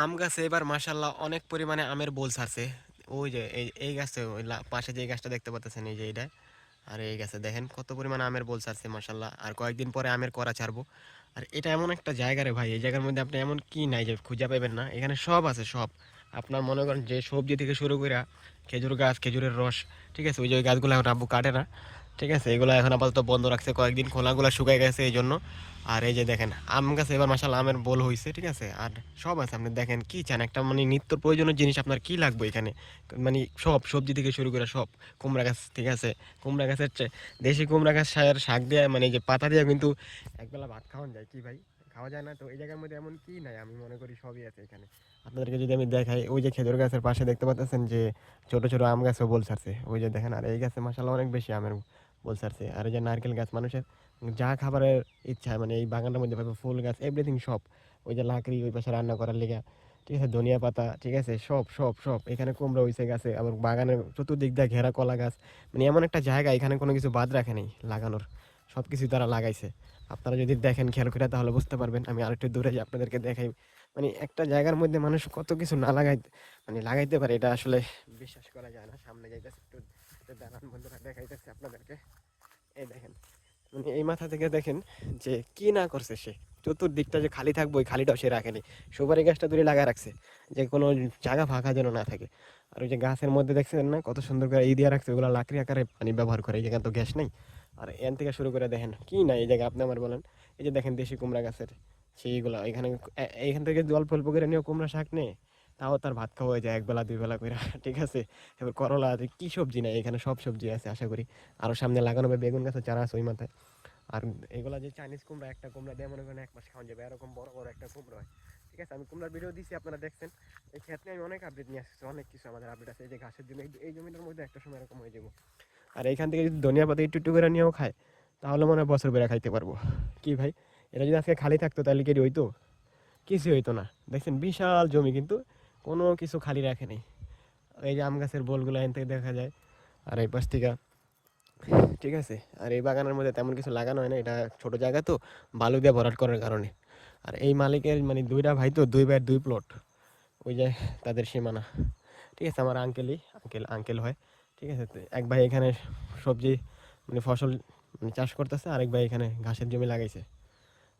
আম গাছে এবার মাশাল্লাহ অনেক পরিমাণে আমের বোল ছাড়ছে। ওই যে এই গাছে ওই পাশে যে গাছটা দেখতে পাচ্ছেন, এই যে এইটা। আর এই গাছে দেখেন কত পরিমাণে আমের বোল ছাড়ছে মাশাল্লাহ। আর কয়েকদিন পরে আমের করা ছাড়বো। আর এটা এমন একটা জায়গা রে ভাই, এই জায়গার মধ্যে আপনি এমন কি নাই যে খুঁজে পাবেন না, এখানে সব আছে সব। আপনার মনে করেন যে সবজি থেকে শুরু করে খেজুর গাছ, খেজুরের রস, ঠিক আছে, ওই যে ওই গাছগুলো এখন আব্বু কাটে না, ঠিক আছে, এগুলো এখন আপাতত বন্ধ রাখছে কয়েকদিন, খোলাগুলো শুকায় গেছে এই জন্য। আর এই যে দেখেন আম গাছে এবার মাশাআল্লাহ আমের বোল হইছে, ঠিক আছে। আর সব আছে, আপনি দেখেন কি চান, একটা মানে নিত্য প্রয়োজনীয় জিনিস আপনার কি লাগবে এখানে, মানে সব সবজি থেকে শুরু করে সব। কুমড়া গাছ, ঠিক আছে, কুমড়া গাছের দেশি কুমড়া গাছ শাক দিয়ে, মানে এই যে পাতা দিয়ে কিন্তু একবেলা ভাত খাওয়া যায় কি ভাই, খাওয়া যায় না? তো এই জায়গার মধ্যে এমন কি নাই, আমি মনে করি সবই আছে এখানে। আপনাদেরকে যদি আমি দেখাই, ওই যে খেজুর গাছের পাশে দেখতে পাচ্ছেন যে ছোট ছোট আম গাছও বোল ছাড়ছে, ওই যে দেখেন। আর এই গাছে মাশাআল্লাহ অনেক বেশি আমের বোল ছাড়ছে। আর এই যে নারকেল গাছ, মানুষের যা খাবারের ইচ্ছা, মানে এই বাগানটার মধ্যে পাবে, ফুল গাছ, এভরিথিং সব। ওই যে লাকড়ি ওই পাশে রান্না করার লিগা, ঠিক আছে, ধনিয়া পাতা, ঠিক আছে, সব সব সব এখানে কুমড়া হইছে গাছে। আবার বাগানের চতুর্দিক দিয়ে ঘেরা কলা গাছ, মানে এমন একটা জায়গা এখানে কোনো কিছু বাদ রাখে নেই লাগানোর, সব কিছু তারা লাগাইছে। আপনারা যদি দেখেন খেয়াল করে তাহলে বুঝতে পারবেন। আমি আরেকটু দূরে যে আপনাদেরকে দেখাই, মানে একটা জায়গার মধ্যে মানুষ কত কিছু না লাগাই, মানে লাগাইতে পারে, এটা আসলে বিশ্বাস করা যায় না। সামনে যাইতেছে একটু, দাঁড়ান বন্ধুরা, দেখাইতেছে আপনাদেরকে। এই দেখেন, মানে এই মাথা থেকে দেখেন যে কি না করছে সে। চতুর্দিকটা যে খালি থাকবে ওই খালিটাও সে রাখেনি। সুপারি গাছটা দূরে লাগায় রাখছে যে কোনো জায়গা ফাঁকা যেন না থাকে। আর ওই যে গাছের মধ্যে দেখছেন না কত সুন্দর করে ই দিয়ে রাখছে, ওগুলো লাকড়ি আকারে পানি ব্যবহার করে, এই জায়গায় তো গ্যাস নেই। আর এন থেকে শুরু করে দেখেন কি না এই জায়গায়, আপনি আমার বলেন। এই যে দেখেন দেশি কুমড়া গাছের সেইগুলা এখানে, এইখান থেকে যে অল্প অল্প করে নিয়েও কুমড়া শাক নেই, তাও তার ভাত খাওয়া হয়ে যায় এক বেলা দুই বেলা করে, ঠিক আছে। এবার করলা আছে, কি সবজি নাই এখানে, সব সবজি আছে আশা করি। আরো সামনে লাগানো হবে বেগুন গাছের চারা আছে ওই মাথায়। আর এগুলা যে চাইনিজ কুমড়া, একটা কুমড়া দিয়ে মনে করেন এক মাস খাওয়া যাবে, এরকম বড় বড় একটা কুমড়া হয়, ঠিক আছে। আমি কুমড়ার ভিডিও দিচ্ছি, আপনারা দেখছেন। এই ক্ষেত্রে আমি অনেক আপডেট নিয়ে আসছি, অনেক কিছু আমাদের আপডেট আছে। এই যে ঘাসের জন্য এই জমিটার মধ্যে একটা সময় এরকম হয়ে যাবো। আর এইখান থেকে যদি ধনিয়া পাতা একটু একটু করে নিয়েও খায়, তাহলে মনে হয় বছর বেড়া খাইতে পারবো। কি ভাই, এটা যদি আজকে খালি থাকতো তাহলে কি হইতো? কিছু হইতো না। দেখছেন বিশাল জমি, কিন্তু কোনো কিছু খালি রাখে নেই। এই যে আম গাছের বোলগুলো এখান থেকে দেখা যায়। আর এই পাশ থেকে, ঠিক আছে। আর এই বাগানের মধ্যে তেমন কিছু লাগানো হয় না, এটা ছোট জায়গা তো, বালু দিয়ে ভরাট করার কারণে। আর এই মালিকের মানে দুইটা ভাই তো, দুই ভাইয়ের দুই প্লট, ওই যে তাদের সীমানা, ঠিক আছে। আমার আঙ্কেল হয়, ঠিক আছে। তো এক ভাই এখানে সবজি, মানে ফসল, মানে চাষ করতেছে, আরেক ভাই এখানে ঘাসের জমি লাগাইছে,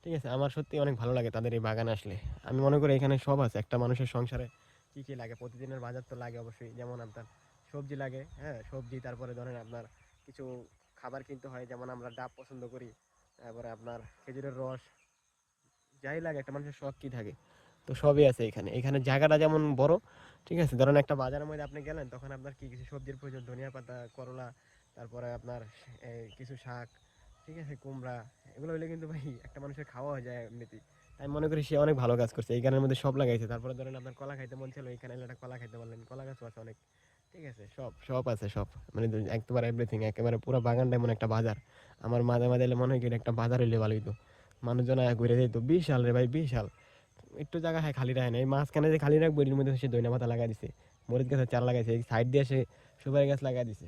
ঠিক আছে। আমার সত্যি অনেক ভালো লাগে তাদের এই বাগানে আসলে। আমি মনে করি এখানে সব আছে একটা মানুষের সংসারে। কি কি লাগে, প্রতিদিনের বাজার তো লাগে অবশ্যই, যেমন আপনার সবজি লাগে, হ্যাঁ সবজি, তারপরে ধরেন আপনার কিছু খাবার কিনতে হয়, যেমন আমরা ডাব পছন্দ করি, তারপরে আপনার খেজুরের রস, যাই লাগে একটা মানুষের শখ কি থাকে, তো সবই আছে এখানে। এখানে জায়গাটা যেমন বড়, ঠিক আছে। ধরেন একটা বাজারের মধ্যে আপনি গেলেন, তখন আপনার কি কিছু সবজির প্রয়োজন, ধনিয়া পাতা, করলা, তারপরে আপনার কিছু শাক, ঠিক আছে, কুমড়া, এগুলো হইলে কিন্তু ভাই একটা মানুষের খাওয়া হয়ে যায় এমনিতেই। আমি মনে করি সে অনেক ভালো কাজ করছে, এই গানের মধ্যে সব লাগাইছে। তারপরে ধরেন আপনার কলা খাইতে মন ছিল, এখানে এলে একটা কলা খাইতে পারলেন, কলা গাছও আছে অনেক, ঠিক আছে। সব সব আছে সব, মানে একেবারে এভরিথিং, একেবারে পুরো বাগানটা এমন একটা বাজার। আমার মাঝে মাঝে এলে মনে হয় কি এটা একটা বাজার হইলে ভালো হইতো, মানুষজন আয়া ঘুরে যেত। বিশাল রে ভাই, বিশাল। একটু জায়গা হয় খালি রাখে না, এই মাঝখানে যে খালি রাখবো এর মধ্যে সে ধনিয়া পাতা লাগাই দিছে, মরিচ গাছের চারা লাগাইছে, এই সাইড দিয়ে সে সুপারি গাছ লাগাই দিছে।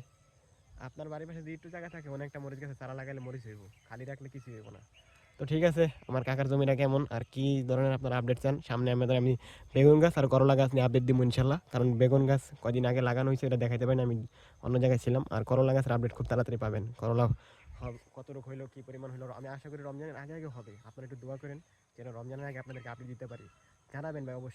আপনার বাড়ির পাশে যদি একটু জায়গা থাকে, অনেকটা মরিচ গাছের চারা লাগাইলে মরিচ হইব, খালি রাখলে কিছু হইব না। তো ঠিক আছে, আমার কাকার জমিটা কেমন আর কি ধরনের আপনার আপডেট চান, সামনে আমাদের আমি বেগুন গাছ আর করলা গাছ নিয়ে আপডেট দিব ইনশাল্লাহ। কারণ বেগুন গাছ কদিন আগে লাগানো হয়েছে, এটা দেখাইতে পারেন, আমি অন্য জায়গায় ছিলাম। আর করলা গাছের আপডেট খুব তাড়াতাড়ি পাবেন। করলা কতটুকু হইলো, কি পরিমাণ হইলো, আমি আশা করি রমজানের আগে আগে হবে। আপনারা একটু দোয়া করেন যেন রমজানের আগে আপনাদেরকে আপডেট দিতে পারি। জানাবেন ভাই অবশ্যই।